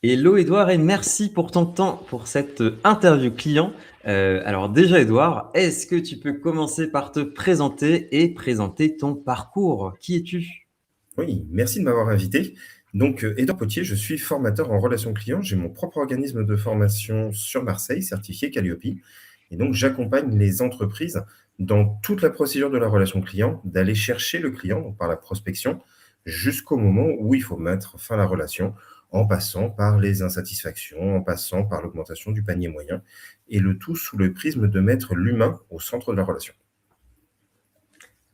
Hello Edouard et merci pour ton temps pour cette interview client. Alors déjà Edouard, est-ce que tu peux commencer par te présenter et présenter ton parcours? Qui es-tu? Oui, merci de m'avoir invité. Donc, Édouard Potier, je suis formateur en relations clients. J'ai mon propre organisme de formation sur Marseille, certifié Calliope. Et donc, j'accompagne les entreprises dans toute la procédure de la relation client, d'aller chercher le client, donc par la prospection, jusqu'au moment où il faut mettre fin à la relation, en passant par les insatisfactions, en passant par l'augmentation du panier moyen, et le tout sous le prisme de mettre l'humain au centre de la relation.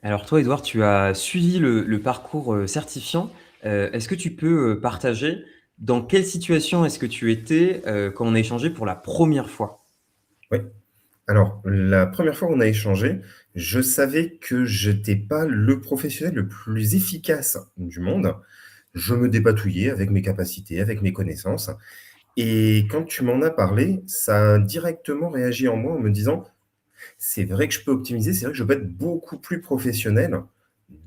Alors toi Edouard, tu as suivi le parcours certifiant. Est-ce que tu peux partager dans quelle situation est-ce que tu étais quand on a échangé pour la première fois? Oui. Alors, la première fois où on a échangé, je savais que j'étais pas le professionnel le plus efficace du monde. Je me dépatouillais avec mes capacités, avec mes connaissances. Et quand tu m'en as parlé, ça a directement réagi en moi en me disant: «C'est vrai que je peux optimiser, c'est vrai que je peux être beaucoup plus professionnel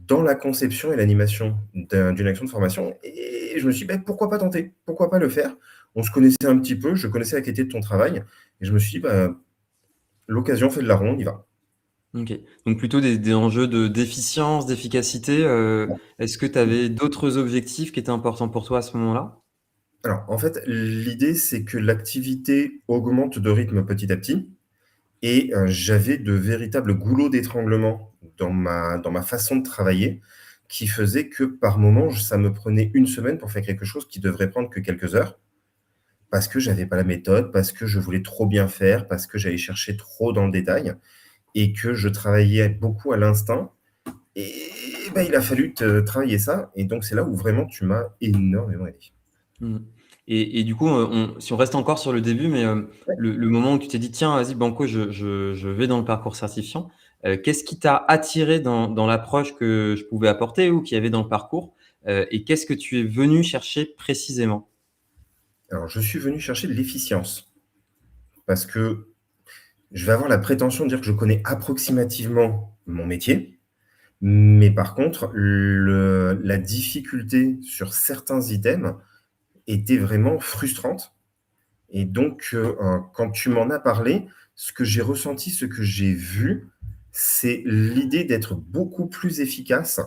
dans la conception et l'animation d'une action de formation». Et je me suis dit: «Beh, pourquoi pas tenter? Pourquoi pas le faire?» On se connaissait un petit peu, je connaissais la qualité de ton travail et je me suis dit: «Bah, l'occasion fait le larron, on y va». Ok. Donc plutôt des enjeux d'efficience, d'efficacité. Est-ce que tu avais d'autres objectifs qui étaient importants pour toi à ce moment-là? Alors, en fait, l'idée, c'est que l'activité augmente de rythme petit à petit et j'avais de véritables goulots d'étranglement dans ma façon de travailler qui faisait que par moment, ça me prenait une semaine pour faire quelque chose qui devrait prendre que quelques heures parce que j'avais pas la méthode, parce que je voulais trop bien faire, parce que j'allais chercher trop dans le détail et que je travaillais beaucoup à l'instinct et bah, il a fallu travailler ça et donc c'est là où vraiment tu m'as énormément aidé. Mmh. Et du coup, si on reste encore sur le début, mais le moment où tu t'es dit: «Tiens, vas-y banco, je vais dans le parcours certifiant», qu'est-ce qui t'a attiré dans l'approche que je pouvais apporter ou qu'il y avait dans le parcours? Et qu'est-ce que tu es venu chercher précisément? Alors, je suis venu chercher de l'efficience parce que je vais avoir la prétention de dire que je connais approximativement mon métier, mais par contre, la difficulté sur certains items était vraiment frustrante et donc, quand tu m'en as parlé, ce que j'ai ressenti, ce que j'ai vu, c'est l'idée d'être beaucoup plus efficace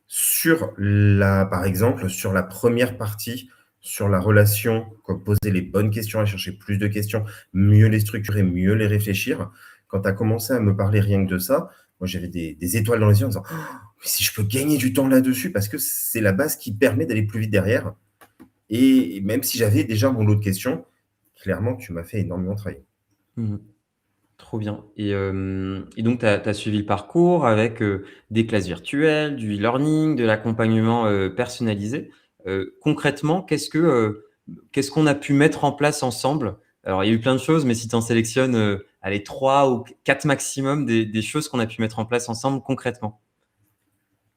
sur par exemple, sur la première partie, sur la relation, comme poser les bonnes questions, aller chercher plus de questions, mieux les structurer, mieux les réfléchir. Quand tu as commencé à me parler rien que de ça, moi j'avais des étoiles dans les yeux en disant: «Oh, mais si je peux gagner du temps là-dessus», parce que c'est la base qui permet d'aller plus vite derrière et même si j'avais déjà mon lot de questions, clairement tu m'as fait énormément travailler. Mmh. Trop bien. Et donc tu as suivi le parcours avec, des classes virtuelles, du e-learning, de l'accompagnement, personnalisé. Concrètement, qu'est-ce qu'on a pu mettre en place ensemble? Alors il y a eu plein de choses, mais si tu en sélectionnes, allez 3 ou 4 maximum des choses qu'on a pu mettre en place ensemble concrètement?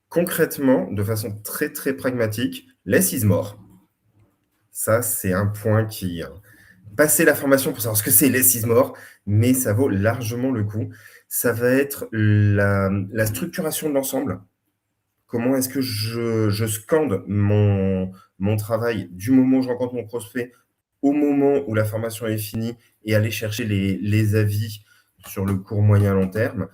Concrètement, de façon très, très pragmatique, less is more. Ça, c'est un point qui, passer la formation pour savoir ce que c'est les Sismore, mais ça vaut largement le coup. Ça va être la structuration de l'ensemble. Comment est-ce que je scande mon travail du moment où je rencontre mon prospect au moment où la formation est finie et aller chercher les avis sur le court, moyen, long terme.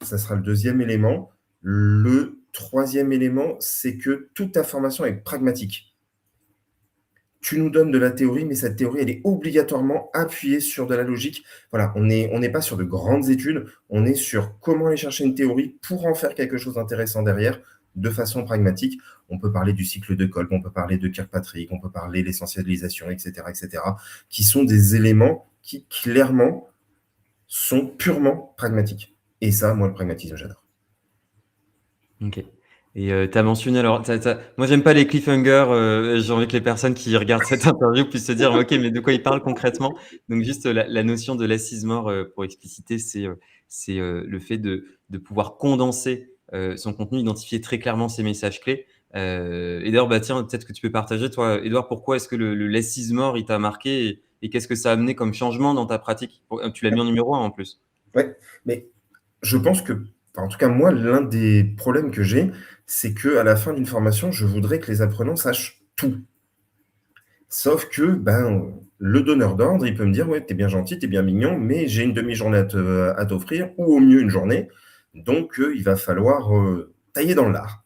Ça sera le deuxième élément. Le troisième élément, c'est que toute ta formation est pragmatique. Tu nous donnes de la théorie, mais cette théorie, elle est obligatoirement appuyée sur de la logique. Voilà, on n'est pas sur de grandes études, on est sur comment aller chercher une théorie pour en faire quelque chose d'intéressant derrière, de façon pragmatique. On peut parler du cycle de Kolb, on peut parler de Kirkpatrick, on peut parler de l'essentialisation, et cetera, qui sont des éléments qui, clairement, sont purement pragmatiques. Et ça, moi, le pragmatisme, j'adore. OK. Et tu as mentionné alors moi j'aime pas les cliffhangers, j'ai envie que les personnes qui regardent cette interview puissent se dire: «OK, mais de quoi il parle concrètement?» Donc juste, la notion de less is more, pour expliciter, le fait de pouvoir condenser, son contenu, identifier très clairement ses messages clés. Et d'ailleurs, bah, tiens, peut-être que tu peux partager toi, Édouard, pourquoi est-ce que le less is more, il t'a marqué et qu'est-ce que ça a amené comme changement dans ta pratique? Tu l'as mis en numéro 1 en plus. Ouais, mais je pense que, enfin, en tout cas, moi, l'un des problèmes que j'ai, c'est qu'à la fin d'une formation, je voudrais que les apprenants sachent tout. Sauf que, ben, le donneur d'ordre, il peut me dire: «Ouais, tu es bien gentil, tu es bien mignon, mais j'ai une demi-journée à t'offrir ou au mieux une journée, donc il va falloir, tailler dans l'art».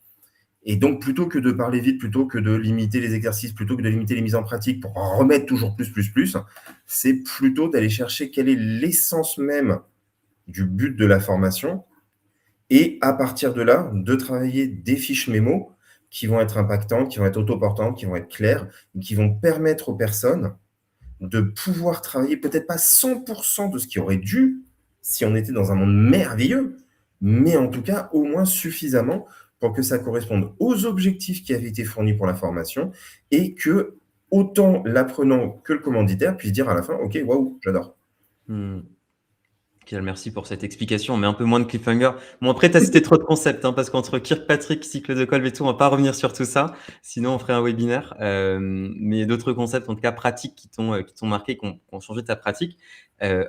Et donc plutôt que de parler vite, plutôt que de limiter les exercices, plutôt que de limiter les mises en pratique pour en remettre toujours plus, plus, plus, c'est plutôt d'aller chercher quelle est l'essence même du but de la formation et à partir de là, de travailler des fiches mémo qui vont être impactantes, qui vont être autoportantes, qui vont être claires et qui vont permettre aux personnes de pouvoir travailler peut-être pas 100 de ce qui aurait dû si on était dans un monde merveilleux, mais en tout cas au moins suffisamment pour que ça corresponde aux objectifs qui avaient été fournis pour la formation et que autant l'apprenant que le commanditaire puissent dire à la fin: «OK, waouh, j'adore». Mmh. OK, merci pour cette explication, mais un peu moins de cliffhanger. Bon, après, tu as cité trop de concepts, hein, parce qu'entre Kirkpatrick, cycle de Kolb et tout, on va pas revenir sur tout ça, sinon on ferait un webinaire. Mais d'autres concepts, en tout cas pratiques, qui t'ont marqué, qui ont changé ta pratique.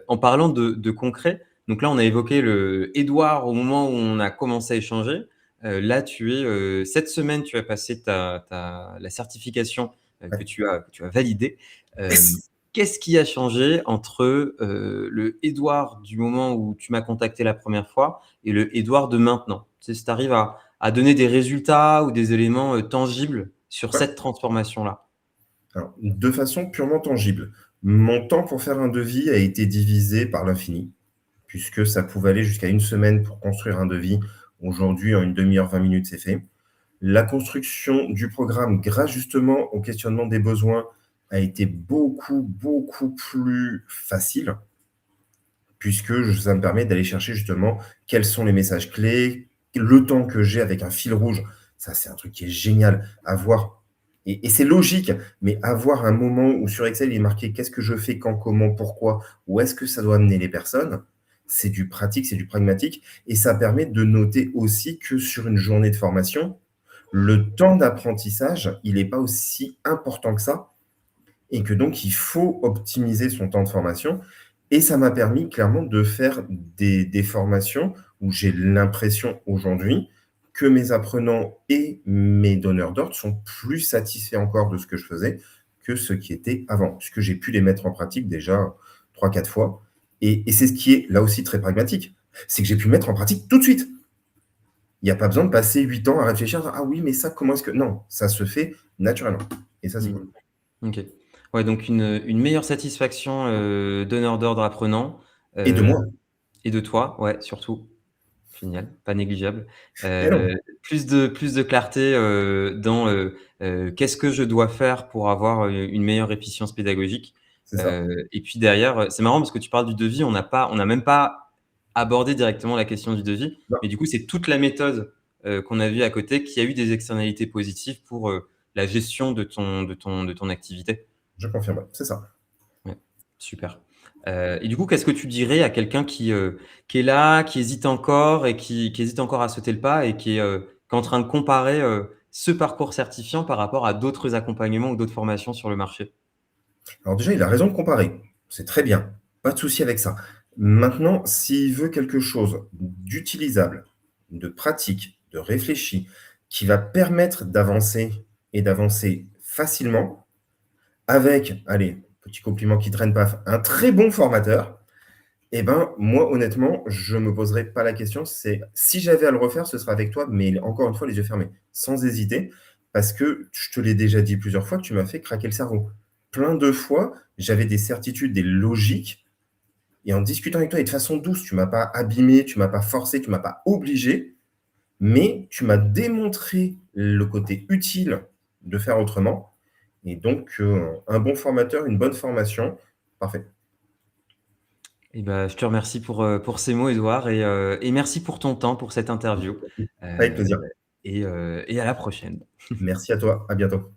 En parlant de concret, donc là, on a évoqué le Édouard au moment où on a commencé à échanger. Là, cette semaine, tu as passé la certification Ouais. que tu as validée. Yes! Qu'est-ce qui a changé entre, le Édouard du moment où tu m'as contacté la première fois et le Édouard de maintenant? Tu sais, si tu arrives à donner des résultats ou des éléments, tangibles sur Ouais. cette transformation-là? Alors, de façon purement tangible, mon temps pour faire un devis a été divisé par l'infini, puisque ça pouvait aller jusqu'à une semaine pour construire un devis. Aujourd'hui, en une demi heure, 20 minutes, c'est fait. La construction du programme, grâce justement au questionnement des besoins, a été beaucoup, beaucoup plus facile, puisque ça me permet d'aller chercher justement quels sont les messages clés, le temps que j'ai avec un fil rouge. Ça, c'est un truc qui est génial. Avoir, et c'est logique, mais avoir un moment où sur Excel, il est marqué qu'est-ce que je fais, quand, comment, pourquoi, où est-ce que ça doit amener les personnes, c'est du pratique, c'est du pragmatique, et ça permet de noter aussi que sur une journée de formation, le temps d'apprentissage, il n'est pas aussi important que ça et que donc il faut optimiser son temps de formation et ça m'a permis clairement de faire des formations où j'ai l'impression aujourd'hui que mes apprenants et mes donneurs d'ordre sont plus satisfaits encore de ce que je faisais que ce qui était avant, puisque j'ai pu les mettre en pratique déjà 3 4 fois et c'est ce qui est là aussi très pragmatique, c'est que j'ai pu mettre en pratique tout de suite. Il n'y a pas besoin de passer 8 ans à réfléchir: «Ah oui, mais ça, comment est-ce que» non, ça se fait naturellement et ça, c'est Mmh. cool. OK. Ouais, donc une meilleure satisfaction, donneur d'ordre apprenant, Et de heu moi. et de toi, ouais, surtout. Génial, pas négligeable. Mais non, Plus de clarté, dans, qu'est-ce que je dois faire pour avoir, une meilleure efficience pédagogique? c'est ça. Et puis derrière, c'est marrant parce que tu parles du devis, on n'a même pas abordé directement la question du devis, Non, mais du coup, c'est toute la méthode, qu'on a vue à côté qui a eu des externalités positives pour, la gestion de ton activité. je confirme, ouais, c'est ça. Ouais, super. Et du coup, qu'est-ce que tu dirais à quelqu'un qui est là, qui hésite encore et qui hésite encore à sauter le pas et qui est en train de comparer, ce parcours certifiant par rapport à d'autres accompagnements ou d'autres formations sur le marché? Alors déjà, il a raison de comparer. C'est très bien, pas de souci avec ça. Maintenant, s'il veut quelque chose d'utilisable, de pratique, de réfléchi, qui va permettre d'avancer et d'avancer facilement avec, allez, petit compliment qui traîne pas, un très bon formateur, eh ben, moi, honnêtement, je me poserai pas la question. C'est si j'avais à le refaire, ce sera avec toi, mais encore une fois, les yeux fermés, sans hésiter, parce que je te l'ai déjà dit plusieurs fois, tu m'as fait craquer le cerveau. Plein de fois, j'avais des certitudes, des logiques, et en discutant avec toi et de façon douce, tu m'as pas abîmé, tu m'as pas forcé, tu m'as pas obligé, mais tu m'as démontré le côté utile de faire autrement. Et donc, un bon formateur, une bonne formation, parfait. Et ben, je te remercie pour ces mots, Édouard, et merci pour ton temps, pour cette interview, Avec heu plaisir. et à la prochaine. Merci à toi. À bientôt.